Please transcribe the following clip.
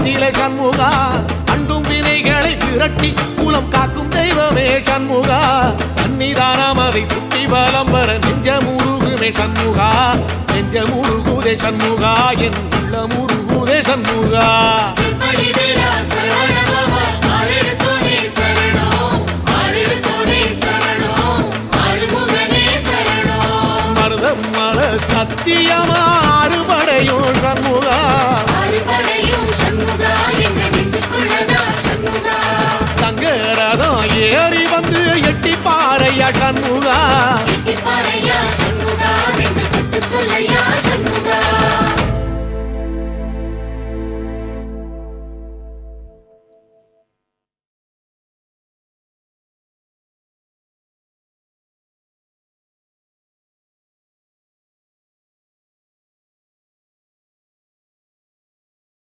நிலை சண்முகா அண்டும் வினைகளை விரட்டி குலம் காக்கும் தெய்வமே சண்முகா சன்னிதானம் அதை சுற்றி பலம் வர நெஞ்சமுருகுமே சண்முகா நெஞ்சமுருகுதே சண்முகா என் உள்ளமுருகுதே சண்முகா மருதமல சத்தியமா அறுபடையும் சண்முகா தங்கரதம் ஏறி வந்து எட்டி பாறையா சண்முகா